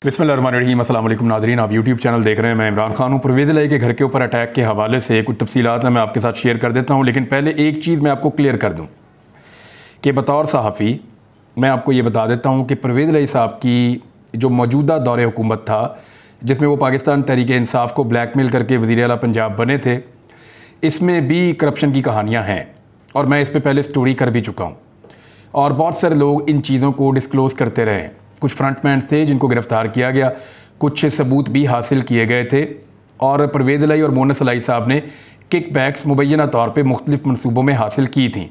बिस्मिल्लाहिर्रहमानिर्रहीम। अस्सलाम वालेकुम नाज़रीन, आप यूट्यूब चैनल देख रहे हैं। मैं इमरान खान हूँ। परवेज़ इलाही के घर के ऊपर अटैक के हवाले से कुछ तफसीलात मैं आपके साथ शेयर कर देता हूँ, लेकिन पहले एक चीज़ मैं आपको क्लियर कर दूँ कि बतौर सहाफ़ी मैं आपको ये बता देता हूँ कि परवेज़ इलाही साहब की जो मौजूदा दौरे हुकूमत था, जिसमें वो पाकिस्तान तहरीक-ए-इंसाफ़ को ब्लैकमेल करके वज़ीर आला पंजाब बने थे, इसमें भी करप्शन की कहानियाँ हैं और मैं इस पर पहले स्टोरी कर भी चुका हूँ और बहुत सारे लोग इन चीज़ों को डिस्क्लोज़ करते रहे। कुछ फ्रंटमैन थे जिनको गिरफ़्तार किया गया, कुछ सबूत भी हासिल किए गए थे और परवेज़ इलाही और मोनस इलाही साहब ने किक बैक्स मुबैना तौर पर मुख्तलिफ़ मनसूबों में हासिल की थी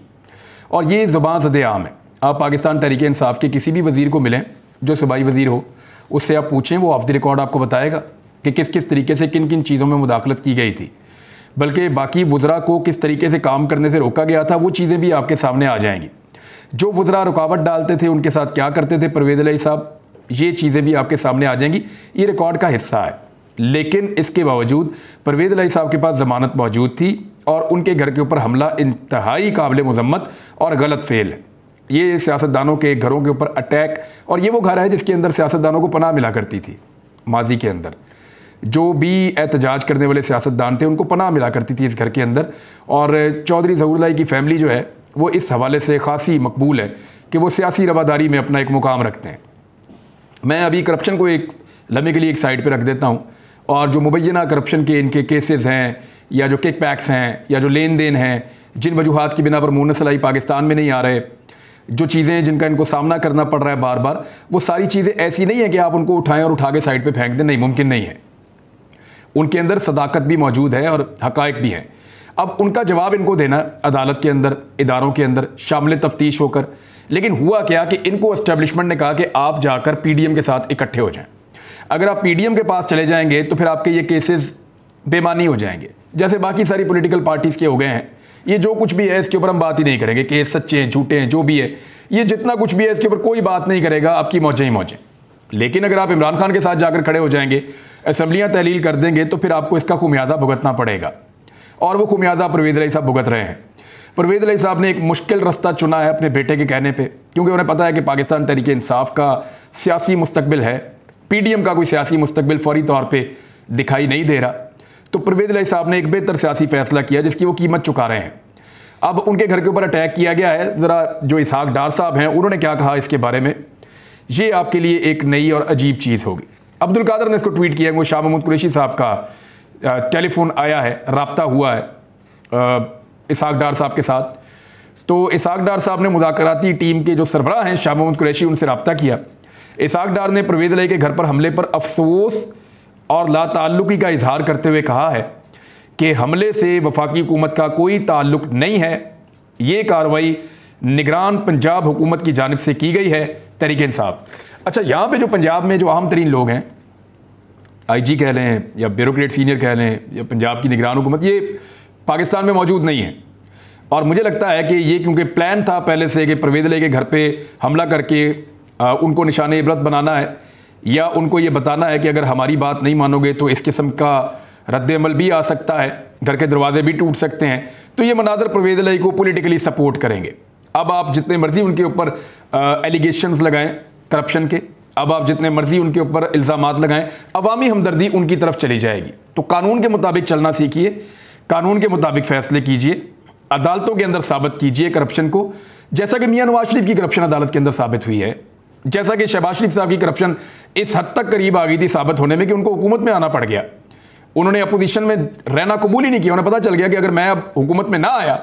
और ये ज़ुबान ज़द-ए-आम है। आप पाकिस्तान तहरीक-ए-इंसाफ़ के किसी भी वज़ीर को मिलें जो सूबाई वज़ीर हो, उससे आप पूछें, वो ऑफ द रिकॉर्ड आपको बताएगा कि किस किस तरीके से किन किन चीज़ों में मुदाखलत की गई थी, बल्कि बाकी वज़रा को किस तरीके से काम करने से रोका गया था, वो चीज़ें भी आपके सामने आ जाएंगी। जो वज़रा रुकावट डालते थे उनके साथ क्या करते थे परवेज़ इलाही साहब, ये चीज़ें भी आपके सामने आ जाएंगी। ये रिकॉर्ड का हिस्सा है, लेकिन इसके बावजूद परवेज़ इलाही साहब के पास ज़मानत मौजूद थी और उनके घर के ऊपर हमला इंतहाई काबिल मज़म्मत और गलत फेल है। ये सियासतदानों के घरों के ऊपर अटैक, और ये वो घर है जिसके अंदर सियासतदानों को पनाह मिला करती थी। माजी के अंदर जो भी एहतजाज करने वाले सियासतदान थे उनको पनाह मिला करती थी इस घर के अंदर, और चौधरी ज़हूर इलाही की फ़ैमिली जो है वो इस हवाले से खासी मकबूल है कि वो सियासी रवादारी में अपना एक मुकाम रखते हैं। मैं अभी करप्शन को एक लम्हे के लिए एक साइड पे रख देता हूँ, और जो मुबैना करप्शन के इनके केसेस हैं या जो किक बैक्स हैं या जो लेन देन हैं, जिन वजूहात की बिना पर मोनस इलाही पाकिस्तान में नहीं आ रहे, जो चीज़ें जिनका इनको सामना करना पड़ रहा है बार बार, वो सारी चीज़ें ऐसी नहीं है कि आप उनको उठाएं और उठा के साइड पे फेंक दें। नहीं, मुमकिन नहीं है। उनके अंदर सदाकत भी मौजूद है और हक़ाइक़ भी हैं। अब उनका जवाब इनको देना अदालत के अंदर, इदारों के अंदर शामिल तफ्तीश होकर। लेकिन हुआ क्या कि इनको एस्टेब्लिशमेंट ने कहा कि आप जाकर पीडीएम के साथ इकट्ठे हो जाएं। अगर आप पीडीएम के पास चले जाएंगे तो फिर आपके ये केसेस बेमानी हो जाएंगे, जैसे बाकी सारी पॉलिटिकल पार्टीज़ के हो गए हैं। ये जो कुछ भी है इसके ऊपर हम बात ही नहीं करेंगे, केस सच्चे हैं झूठे हैं, जो भी है, ये जितना कुछ भी है इसके ऊपर कोई बात नहीं करेगा, आपकी मौजें ही मौजें। लेकिन अगर आप इमरान खान के साथ जाकर खड़े हो जाएंगे, असम्बलियाँ तहलील कर देंगे, तो फिर आपको इसका खुमियाजा भुगतना पड़ेगा, और वो खुमियाजा परवेज़ इलाही साहब भुगत रहे हैं। परवेज़ इलाही साहब ने एक मुश्किल रास्ता चुना है अपने बेटे के कहने पे, क्योंकि उन्हें पता है कि पाकिस्तान तहरीक-ए-इंसाफ़ का सियासी मुस्तकबिल है, पीडीएम का कोई सियासी मुस्तकबिल फौरी तौर पे दिखाई नहीं दे रहा। तो परवेज़ इलाही साहब ने एक बेहतर सियासी फैसला किया जिसकी वो कीमत चुका रहे हैं। अब उनके घर के ऊपर अटैक किया गया है। ज़रा जो इसहाक डार साहब हैं उन्होंने क्या कहा इसके बारे में, ये आपके लिए एक नई और अजीब चीज़ होगी। अब्दुल कादर ने इसको ट्वीट किया, वो शाह महमूद कुरैशी साहब का टेलीफोन आया है, रब्ता हुआ है इसहाक डार साहब के साथ। तो इसहाक डार साहब ने मुज़ाकराती टीम के जो सरबराह हैं शाह महमूद कुरैशी, उनसे रब्ता किया। इसहाक डार ने परवेज़ इलाही के घर पर हमले पर अफसोस और लाताल्लुकी का इजहार करते हुए कहा है कि हमले से वफाकी हुकूमत का कोई ताल्लुक नहीं है, ये कार्रवाई निगरान पंजाब हुकूमत की जानिब से की गई है, तहरीक-ए-इंसाफ़। अच्छा, यहाँ पे जो पंजाब में जो अहम तरीन लोग हैं, आईजी कह लें या ब्यूरोक्रेट सीनियर कह लें या पंजाब की निगरान हुकूमत, ये पाकिस्तान में मौजूद नहीं है। और मुझे लगता है कि ये क्योंकि प्लान था पहले से कि परवेज़ इलाही के घर पे हमला करके उनको निशाने इबरत बनाना है, या उनको ये बताना है कि अगर हमारी बात नहीं मानोगे तो इस किस्म का रद्द-ए-अमल भी आ सकता है, घर के दरवाजे भी टूट सकते हैं। तो ये मनाज़र परवेज़ इलाही को पॉलिटिकली सपोर्ट करेंगे। अब आप जितने मर्जी उनके ऊपर एलिगेशंस लगाएं करप्शन के, अब आप जितने मर्जी उनके ऊपर इल्ज़ामात लगाएं, अवामी हमदर्दी उनकी तरफ चली जाएगी। तो कानून के मुताबिक चलना सीखिए, कानून के मुताबिक फ़ैसले कीजिए, अदालतों के अंदर साबित कीजिए करप्शन को, जैसा कि मियां नवाज शरीफ की करप्शन अदालत के अंदर साबित हुई है, जैसा कि शहबाज शरीफ साहब की करप्शन इस हद तक करीब आ गई थी साबित होने में कि उनको हुकूमत में आना पड़ गया। उन्होंने अपोजिशन में रहना कबूल ही नहीं किया। उन्हें पता चल गया कि अगर मैं अब हुकूमत में ना आया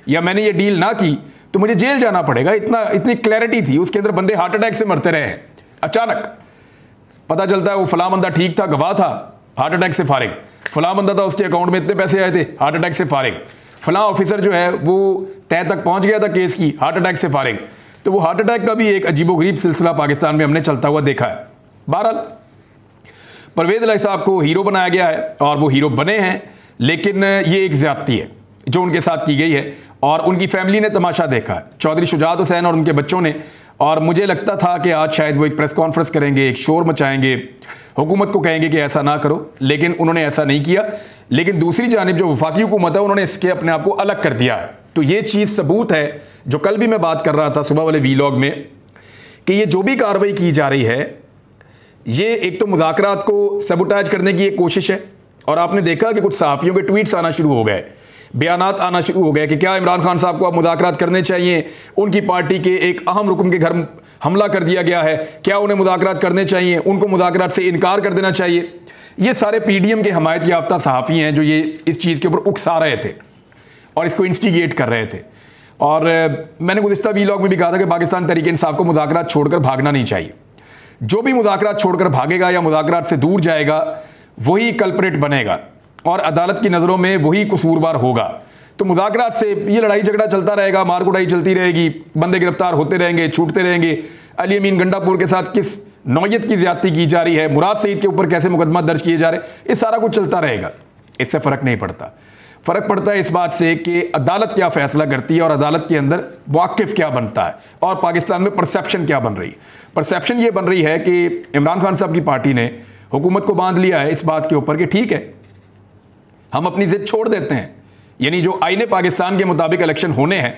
या मैंने ये डील ना की तो मुझे जेल जाना पड़ेगा। इतनी क्लैरिटी थी उसके अंदर। बंदे हार्ट अटैक से मरते रहे हैं, अचानक पता चलता है वो फलां बंदा ठीक था, गवाह था, हार्ट अटैक से फारिग। फलां बंदा था, उसके अकाउंट में इतने पैसे आए थे, हार्ट अटैक से फारिग। फलां ऑफिसर जो है वो तय तक पहुंच गया था केस की, हार्ट अटैक से फारिग। तो वो हार्ट अटैक का भी एक अजीबोगरीब सिलसिला पाकिस्तान में हमने चलता हुआ देखा है। बहरहाल परवेज़ इलाही साहब को हीरो बनाया गया है और वो हीरो बने हैं, लेकिन ये एक ज़्यादती है जो उनके साथ की गई है और उनकी फैमिली ने तमाशा देखा है, चौधरी शुजात हुसैन और उनके बच्चों ने। और मुझे लगता था कि आज शायद वो एक प्रेस कॉन्फ्रेंस करेंगे, एक शोर मचाएंगे, हुकूमत को कहेंगे कि ऐसा ना करो, लेकिन उन्होंने ऐसा नहीं किया। लेकिन दूसरी जानिब जो वफाकी हुकूमत है उन्होंने इसके अपने आप को अलग कर दिया है। तो ये चीज़ सबूत है जो कल भी मैं बात कर रहा था सुबह वाले वीलॉग में, कि ये जो भी कार्रवाई की जा रही है ये एक तो मुज़ाकरात को सबुटाज करने की एक कोशिश है, और आपने देखा कि कुछ सहाफ़ियों के ट्वीट्स आना शुरू हो गए, बयानात आना शुरू हो गए कि क्या इमरान खान साहब को अब मुज़ाकरात करने चाहिए, उनकी पार्टी के एक अहम रुकन के घर हमला कर दिया गया है, क्या उन्हें मुज़ाकरात करने चाहिए, उनको मुज़ाकरात से इनकार कर देना चाहिए। ये सारे PDM के हमायत याफ्ता सहाफ़ी हैं जो ये इस चीज़ के ऊपर उकसा रहे थे और इसको इंस्टिगेट कर रहे थे। और मैंने गुज़िश्ता वीलॉग में भी कहा था कि पाकिस्तान तहरीक इंसाफ को मुज़ाकरात छोड़कर भागना नहीं चाहिए। जो भी मुज़ाकरात छोड़कर भागेगा या मुज़ाकरात से दूर जाएगा वही कल्प्रेट बनेगा और अदालत की नज़रों में वही कसूरवार होगा। तो मुज़ाकरात से ये लड़ाई झगड़ा चलता रहेगा, मार कुटाई चलती रहेगी, बंदे गिरफ्तार होते रहेंगे, छूटते रहेंगे। अली अमीन गंडापुर के साथ किस नौयत की ज़्यादती की जा रही है, मुराद सईद के ऊपर कैसे मुकदमा दर्ज किए जा रहे हैं, ये सारा कुछ चलता रहेगा। इससे फ़र्क नहीं पड़ता। फ़र्क पड़ता है इस बात से कि अदालत क्या फ़ैसला करती है और अदालत के अंदर वाकिफ़ क्या बनता है और पाकिस्तान में परसेप्शन क्या बन रही है। परसेप्शन ये बन रही है कि इमरान खान साहब की पार्टी ने हुकूमत को बांध लिया है इस बात के ऊपर कि ठीक है, हम अपनी ज़िद छोड़ देते हैं, यानी जो आईने पाकिस्तान के मुताबिक इलेक्शन होने हैं,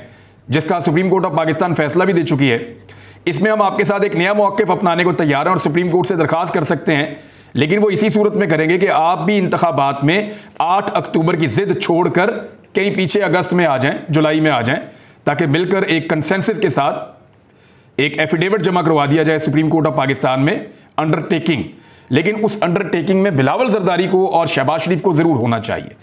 जिसका सुप्रीम कोर्ट ऑफ पाकिस्तान फैसला भी दे चुकी है, इसमें हम आपके साथ एक नया मौक़िफ़ अपनाने को तैयार हैं और सुप्रीम कोर्ट से दरख्वास्त कर सकते हैं, लेकिन वो इसी सूरत में करेंगे कि आप भी इंतखाबात में 8 अक्टूबर की ज़िद छोड़कर कहीं पीछे अगस्त में आ जाएं, जुलाई में आ जाएं, ताकि मिलकर एक कंसेंसस के साथ एक एफिडेविट जमा करवा दिया जाए सुप्रीम कोर्ट ऑफ पाकिस्तान में अंडरटेकिंग। लेकिन उस अंडरटेकिंग में बिलावल जरदारी को और शहबाज शरीफ को ज़रूर होना चाहिए।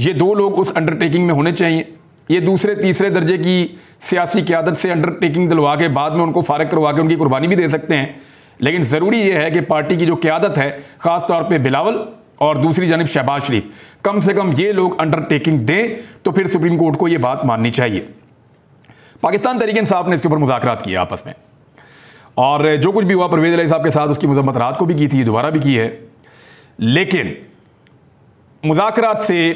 ये दो लोग उस अंडरटेकिंग में होने चाहिए। ये दूसरे तीसरे दर्जे की सियासी क़यादत से अंडरटेकिंग दिलवा के बाद में उनको फारग करवा के उनकी कुर्बानी भी दे सकते हैं, लेकिन ज़रूरी ये है कि पार्टी की जो क़यादत है, ख़ास तौर पे बिलावल और दूसरी जानिब शहबाज शरीफ, कम से कम ये लोग अंडरटेकिंग दें तो फिर सुप्रीम कोर्ट को ये बात माननी चाहिए। पाकिस्तान तहरीक इंसाफ ने इसके ऊपर मुज़ाकरात किए आपस में, और जो कुछ भी हुआ परवेज़ इलाही साहब के साथ उसकी मज़म्मत रात को भी की थी, दोबारा भी की है, लेकिन मुज़ाकरात से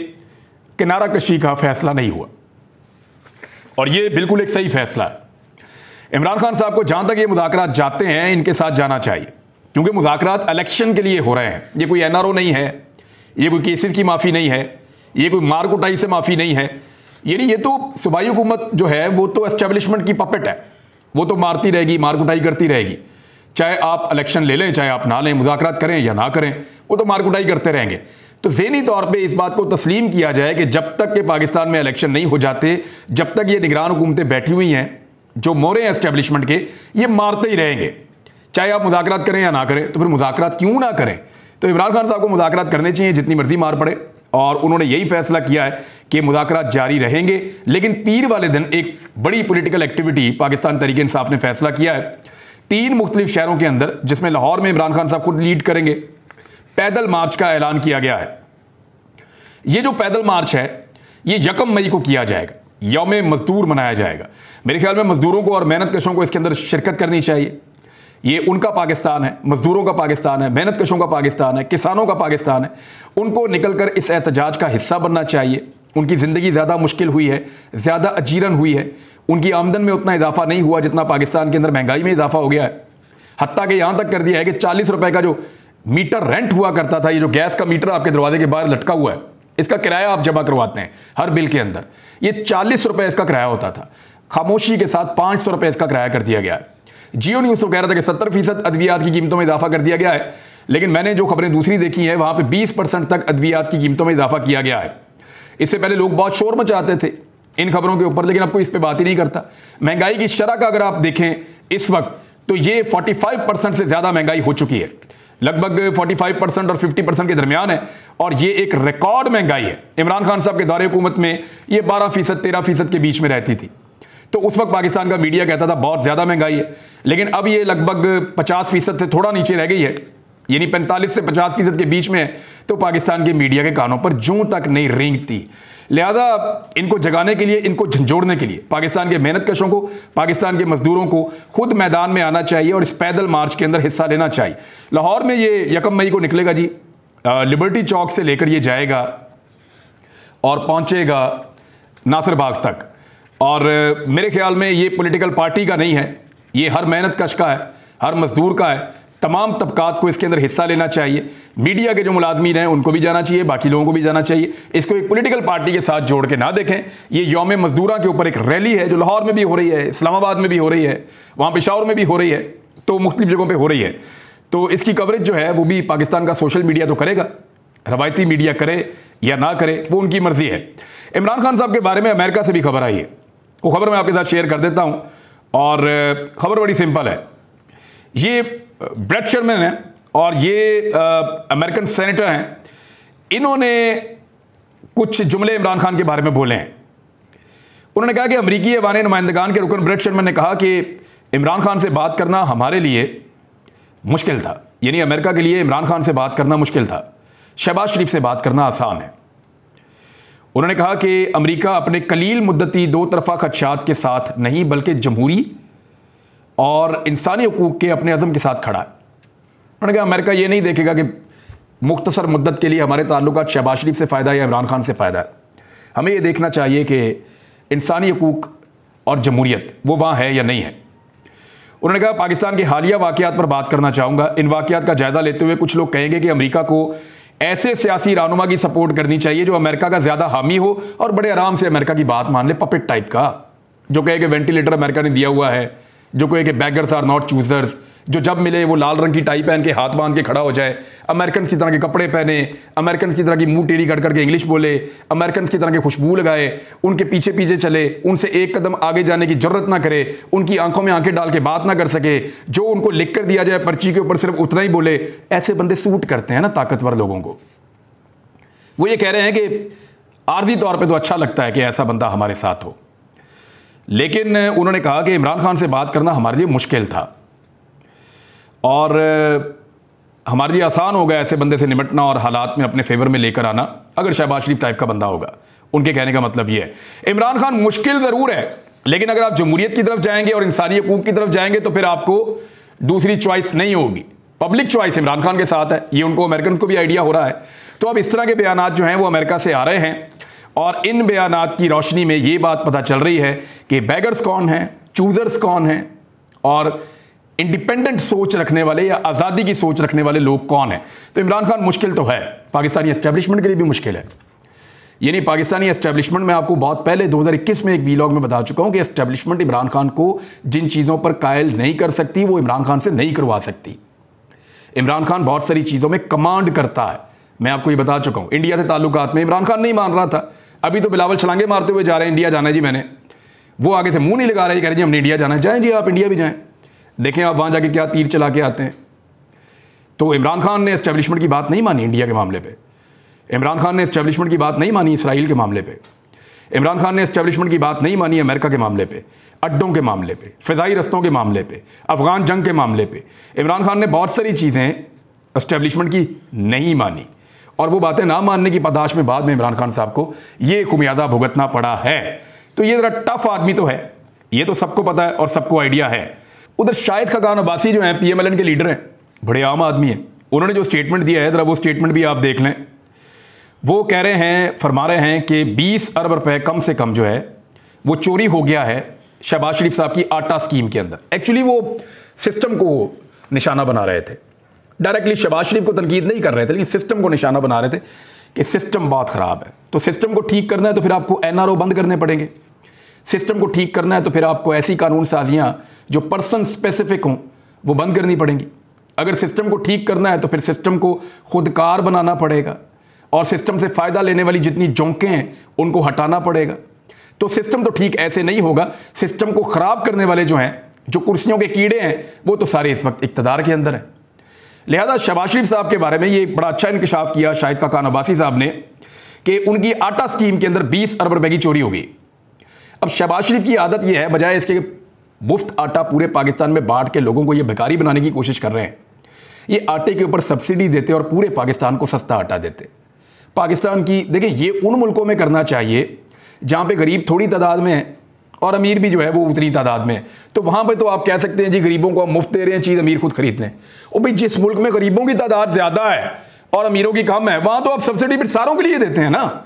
किनारा कशी का फ़ैसला नहीं हुआ और ये बिल्कुल एक सही फ़ैसला है। इमरान खान साहब को जहाँ तक ये मुज़ाकरात जाते हैं इनके साथ जाना चाहिए, क्योंकि मुज़ाकरात इलेक्शन के लिए हो रहे हैं। ये कोई NRO नहीं है, ये कोई केसेस की माफ़ी नहीं है, ये कोई मार कुटाई से माफ़ी नहीं है। यानी ये तो सूबाई हुकूमत जो है वो तो एस्टेब्लिशमेंट की पपेट है, वो तो मारती रहेगी, मार कुटाई करती रहेगी। चाहे आप इलेक्शन ले लें चाहे आप ना लें, मुज़ाकरात करें या ना करें, वो तो मार कुटाई करते रहेंगे। तो ज़हनी तौर पे इस बात को तस्लीम किया जाए कि जब तक के पाकिस्तान में इलेक्शन नहीं हो जाते, जब तक ये निगरान हुकूमतें बैठी हुई हैं जो मोरे हैं एस्टेब्लिशमेंट के, ये मारते ही रहेंगे। चाहे आप मुज़ाकरात करें या ना करें, तो फिर मुज़ाकरात क्यों ना करें। तो इमरान खान साहब को मुज़ाकरात करने चाहिए, जितनी मर्जी मार पड़े, और उन्होंने यही फैसला किया है कि मुज़ाकरात जारी रहेंगे। लेकिन पीर वाले दिन एक बड़ी पॉलिटिकल एक्टिविटी पाकिस्तान तहरीक इंसाफ ने फैसला किया है 3 मुख्तलिफ शहरों के अंदर, जिसमें लाहौर में इमरान खान साहब खुद लीड करेंगे। पैदल मार्च का ऐलान किया गया है। ये जो पैदल मार्च है ये 1 मई को किया जाएगा, यौम मजदूर मनाया जाएगा। मेरे ख्याल में मजदूरों को और मेहनत कशों को इसके अंदर शिरकत करनी चाहिए। ये उनका पाकिस्तान है, मजदूरों का पाकिस्तान है, मेहनत कशों का पाकिस्तान है, किसानों का पाकिस्तान है। उनको निकलकर इस एहतजाज का हिस्सा बनना चाहिए। उनकी ज़िंदगी ज़्यादा मुश्किल हुई है, ज़्यादा अजीरन हुई है, उनकी आमदन में उतना इजाफा नहीं हुआ जितना पाकिस्तान के अंदर महंगाई में इजाफा हो गया है। हत्ता कि यहाँ तक कर दिया है कि 40 रुपए का जो मीटर रेंट हुआ करता था, ये जो गैस का मीटर आपके दरवाजे के बाहर लटका हुआ है, इसका किराया आप जमा करवाते हैं हर बिल के अंदर, ये 40 रुपए इसका किराया होता था। खामोशी के साथ 500 रुपए इसका किराया कर दिया गया है। जियो न्यूज़ तो कह रहा था कि 70% अद्वियात की कीमतों में इजाफा कर दिया गया है, लेकिन मैंने जो खबरें दूसरी देखी हैं वहां पे 20% तक अद्वियात की कीमतों में इजाफा किया गया है। इससे पहले लोग बहुत शोर मचाते थे इन खबरों के ऊपर, लेकिन अब कोई इस पर बात ही नहीं करता। महंगाई की शरह का अगर आप देखें इस वक्त, तो ये 45% से ज़्यादा महंगाई हो चुकी है, लगभग 45% और 50% के दरमियान है, और ये एक रिकॉर्ड महंगाई है। इमरान खान साहब के दौरे हुकूमत में ये 12% 13% के बीच में रहती थी। तो उस वक्त पाकिस्तान का मीडिया कहता था बहुत ज़्यादा महंगाई है, लेकिन अब ये लगभग 50% से थोड़ा नीचे रह गई है, यानी 45 से 50% के बीच में है। तो पाकिस्तान के मीडिया के कानों पर जूं तक नहीं रेंगती। लिहाजा इनको जगाने के लिए, इनको झंझोड़ने के लिए पाकिस्तान के मेहनत कशों को, पाकिस्तान के मजदूरों को खुद मैदान में आना चाहिए और इस पैदल मार्च के अंदर हिस्सा लेना चाहिए। लाहौर में ये 1 मई को निकलेगा जी, लिबर्टी चौक से लेकर ये जाएगा और पहुंचेगा नासिर बाग तक। और मेरे ख्याल में ये पॉलिटिकल पार्टी का नहीं है, ये हर मेहनत कश का है, हर मजदूर का है। तमाम तबकात को इसके अंदर हिस्सा लेना चाहिए। मीडिया के जो मुलाजमीन हैं उनको भी जाना चाहिए, बाकी लोगों को भी जाना चाहिए। इसको एक पॉलिटिकल पार्टी के साथ जोड़ के ना देखें। ये यौम मजदूरा के ऊपर एक रैली है जो लाहौर में भी हो रही है, इस्लामाबाद में भी हो रही है, वहाँ पेशावर में भी हो रही है, तो मुख्तलिफ जगहों पर हो रही है। तो इसकी कवरेज जो है वो भी पाकिस्तान का सोशल मीडिया तो करेगा, रवायती मीडिया करे या ना करे वो उनकी मर्जी है। इमरान खान साहब के बारे में अमेरिका से भी खबर आई है, वो खबर मैं आपके साथ शेयर कर देता हूं। और खबर बड़ी सिंपल है। ये ब्रेट शर्मन है और ये अमेरिकन सेनेटर हैं। इन्होंने कुछ जुमले इमरान खान के बारे में बोले हैं। उन्होंने कहा कि अमरीकी ऐवान नुमाइंदगान के रुकन ब्रेट शर्मन ने कहा कि इमरान खान से बात करना हमारे लिए मुश्किल था, यानी अमेरिका के लिए इमरान खान से बात करना मुश्किल था, शहबाज शरीफ से बात करना आसान है। उन्होंने कहा कि अमेरिका अपने कलील मुद्दती दो तरफा खदशात के साथ नहीं बल्कि जमहूरी और इंसानी हकूक़ के अपने अज़म के साथ खड़ा है। उन्होंने कहा अमेरिका ये नहीं देखेगा कि मुख्तसर मुद्दत के लिए हमारे ताल्लुकात शहबाज शरीफ से फ़ायदा या इमरान खान से फ़ायदा है। हमें ये देखना चाहिए कि इंसानी हकूक़ और जमहूरियत वो वहाँ है या नहीं है। उन्होंने कहा पाकिस्तान के हालिया वाक़यात पर बात करना चाहूँगा। इन वाक़यात का जायज़ा लेते हुए कुछ लोग कहेंगे कि अमेरिका को ऐसे सियासी रहनुमा की सपोर्ट करनी चाहिए जो अमेरिका का ज़्यादा हामी हो और बड़े आराम से अमेरिका की बात मान ले, पपेट टाइप का, जो कहे कि वेंटिलेटर अमेरिका ने दिया हुआ है, जो कहे कि बैगर्स आर नॉट चूजर्स, जो जब मिले वो लाल रंग की टाई पहन के हाथ बांध के खड़ा हो जाए, अमेरिकन की तरह के कपड़े पहने, अमेरिकन की तरह की मुंह टेढ़ी कर करके इंग्लिश बोले, अमेरिकन की तरह के खुशबू लगाए, उनके पीछे पीछे चले, उनसे एक कदम आगे जाने की जरूरत ना करे, उनकी आंखों में आंखें डाल के बात ना कर सके, जो उनको लिख कर दिया जाए पर्ची के ऊपर सिर्फ उतना ही बोले। ऐसे बंदे सूट करते हैं ना ताकतवर लोगों को। वो ये कह रहे हैं कि आर्जी तौर पर तो अच्छा लगता है कि ऐसा बंदा हमारे साथ हो, लेकिन उन्होंने कहा कि इमरान खान से बात करना हमारे लिए मुश्किल था और हमारे लिए आसान होगा ऐसे बंदे से निपटना और हालात में अपने फेवर में लेकर आना अगर शहबाज शरीफ टाइप का बंदा होगा। उनके कहने का मतलब ये है इमरान खान मुश्किल ज़रूर है, लेकिन अगर आप जमहूरियत की तरफ जाएंगे और इंसानी हकूक़ की तरफ जाएंगे तो फिर आपको दूसरी चॉइस नहीं होगी। पब्लिक चॉइस इमरान खान के साथ है, ये उनको अमेरिकन को भी आइडिया हो रहा है। तो अब इस तरह के बयानात जो हैं वो अमेरिका से आ रहे हैं और इन बयानात की रोशनी में ये बात पता चल रही है कि बैगर्स कौन हैं, चूजर्स कौन हैं और इंडिपेंडेंट सोच रखने वाले या आज़ादी की सोच रखने वाले लोग कौन हैं। तो इमरान खान मुश्किल तो है, पाकिस्तानी एस्टेब्लिशमेंट के लिए भी मुश्किल है। यानी पाकिस्तानी एस्टेब्लिशमेंट में आपको बहुत पहले 2021 में एक वीलॉग में बता चुका हूं कि एस्टेब्लिशमेंट इमरान खान को जिन चीज़ों पर कायल नहीं कर सकती वो इमरान खान से नहीं करवा सकती। इमरान खान बहुत सारी चीज़ों में कमांड करता है, मैं आपको ये बता चुका हूँ। इंडिया से ताल्लुकात में इमरान खान नहीं मान रहा था, अभी तो बिलावल छलांगे मारते हुए जा रहे हैं इंडिया जाना है जी मैंने, वो आगे से मुंह नहीं लगा रहे, कह रहे जी हमने इंडिया जाना है। जाएं जी आप इंडिया भी जाएं, देखें आप वहाँ जाके क्या तीर चला के आते हैं। तो इमरान खान ने एस्टेब्लिशमेंट की बात नहीं मानी इंडिया के मामले पे, इमरान खान ने एस्टेब्लिशमेंट की बात नहीं मानी इसराइल के मामले पे, इमरान खान ने एस्टेब्लिशमेंट की बात नहीं मानी अमेरिका के मामले पे, अड्डों के मामले पे, फ़िज़ाई रस्तों के मामले पे, अफ़गान जंग के मामले पे। इमरान खान ने बहुत सारी चीज़ें एस्टेब्लिशमेंट की नहीं मानी और वो बातें ना मानने की पादाश में बाद में इमरान खान साहब को ये खुमियादा भुगतना पड़ा है। तो ये ज़रा टफ आदमी तो है, ये तो सबको पता है और सबको आइडिया है। उधर शाहिद खाकान अब्बासी जो हैं PMLN के लीडर हैं, बड़े आम आदमी हैं, उन्होंने जो स्टेटमेंट दिया है ज़रा वो स्टेटमेंट भी आप देख लें। वो कह रहे हैं, फरमा रहे हैं कि 20 अरब रुपए कम से कम जो है वो चोरी हो गया है शहबाज शरीफ साहब की आटा स्कीम के अंदर। एक्चुअली वो सिस्टम को निशाना बना रहे थे, डायरेक्टली शहबाज शरीफ को तनकीद नहीं कर रहे थे, लेकिन सिस्टम को निशाना बना रहे थे कि सिस्टम बहुत ख़राब है। तो सिस्टम को ठीक करना है तो फिर आपको NRO बंद करने पड़ेंगे, सिस्टम को ठीक करना है तो फिर आपको ऐसी कानून साजियाँ जो पर्सन स्पेसिफिक हों वो बंद करनी पड़ेंगी। अगर सिस्टम को ठीक करना है तो फिर सिस्टम को खुदकार बनाना पड़ेगा और सिस्टम से फ़ायदा लेने वाली जितनी जोंकें हैं उनको हटाना पड़ेगा। तो सिस्टम तो ठीक ऐसे नहीं होगा। सिस्टम को ख़राब करने वाले जो हैं, जो कुर्सियों के कीड़े हैं, वो तो सारे इस वक्त इक़्तिदार के अंदर हैं। लिहाजा शहबाज शरीफ साहब के बारे में ये बड़ा अच्छा इंकशाफ किया शाहिद खाकान अब्बासी साहब ने कि उनकी आटा स्कीम के अंदर 20 अरब रुपए की चोरी हो गई। अब शहबाज शरीफ की आदत यह है, बजाय इसके मुफ्त आटा पूरे पाकिस्तान में बांट के लोगों को ये भिखारी बनाने की कोशिश कर रहे हैं, ये आटे के ऊपर सब्सिडी देते और पूरे पाकिस्तान को सस्ता आटा देते। पाकिस्तान की देखिए, ये उन मुल्कों में करना चाहिए जहाँ पे गरीब थोड़ी तादाद में है और अमीर भी जो है वो उतनी तादाद में है। तो वहाँ पे तो आप कह सकते हैं जी गरीबों को मुफ्त दे रहे हैं चीज़, अमीर खुद खरीद लें। और भाई जिस मुल्क में गरीबों की तादाद ज़्यादा है और अमीरों की कम है, वहाँ तो आप सब्सिडी फिर सारों के लिए देते हैं ना।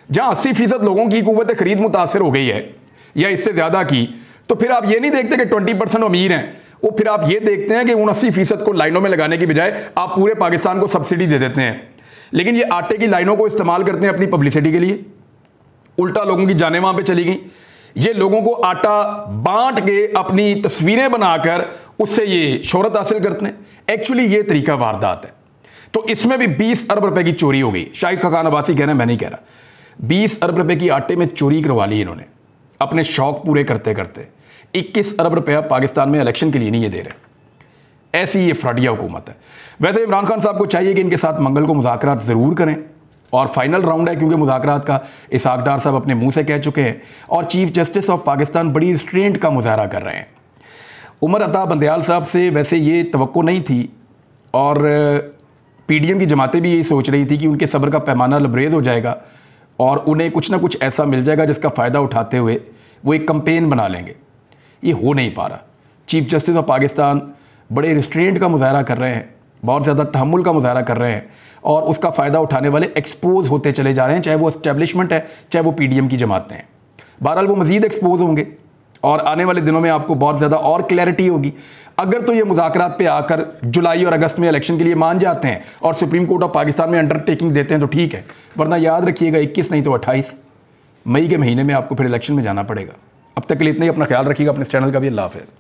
जहाँ 80% लोगों की कुव्वत खरीद मुतासर हो गई है या इससे ज़्यादा की, तो फिर आप ये नहीं देखते कि 20% अमीर हैं, वो फिर आप ये देखते हैं कि 79% को लाइनों में लगाने की बजाय आप पूरे पाकिस्तान को सब्सिडी दे देते हैं। लेकिन ये आटे की लाइनों को इस्तेमाल करते हैं अपनी पब्लिसिटी के लिए, उल्टा लोगों की जानें वहाँ पे चली गई। ये लोगों को आटा बांट के अपनी तस्वीरें बनाकर उससे ये शोहरत हासिल करते हैं। एक्चुअली ये तरीका वारदात है। तो इसमें भी 20 अरब रुपए की चोरी हो गई। शाहिद खाकान अब्बासी कह रहे हैं, मैं नहीं कह रहा। 20 अरब रुपए की आटे में चोरी करवा ली इन्होंने अपने शौक पूरे करते करते। 21 अरब रुपया पाकिस्तान में इलेक्शन के लिए नहीं ये दे रहे। ऐसी ये फ्रॉडिया हुकूमत है। वैसे इमरान खान साहब को चाहिए कि इनके साथ मंगल को मुज़ाकरात ज़रूर करें, और फाइनल राउंड है क्योंकि मुज़ाकरात का इसहाक डार साहब अपने मुंह से कह चुके हैं, और चीफ जस्टिस ऑफ पाकिस्तान बड़ी रिस्ट्रेंट का मुजाहरा कर रहे हैं। उमर अता बंदयाल साहब से वैसे ये तवक्को नहीं थी, और पीडीएम की जमातें भी यही सोच रही थी कि उनके सब्र का पैमाना लबरेज हो जाएगा और उन्हें कुछ ना कुछ ऐसा मिल जाएगा जिसका फ़ायदा उठाते हुए वो एक कंपेन बना लेंगे। ये हो नहीं पा रहा। चीफ जस्टिस ऑफ पाकिस्तान बड़े रिस्ट्रेंट का मुजाहरा कर रहे हैं, बहुत ज़्यादा तहम्मुल का मुजाहरा कर रहे हैं, और उसका फ़ायदा उठाने वाले एक्सपोज होते चले जा रहे हैं, चाहे वो एस्टेब्लिशमेंट है चाहे वो पीडीएम की जमातें हैं। बहरहाल वो मज़ीद एक्सपोज होंगे और आने वाले दिनों में आपको बहुत ज़्यादा और क्लैरिटी होगी। अगर तो ये मुज़ाकरात पे आकर जुलाई और अगस्त में इलेक्शन के लिए मान जाते हैं और सुप्रीम कोर्ट ऑफ पाकिस्तान में अंडरटेकिंग देते हैं तो ठीक है, वरना याद रखिएगा 21 नहीं तो 28 मई के महीने में आपको फिर इलेक्शन में जाना पड़ेगा। अब तक के लिए इतना ही। अपना ख्याल रखिएगा, अपने चैनल का भी। अल्लाह हाफ़िज़।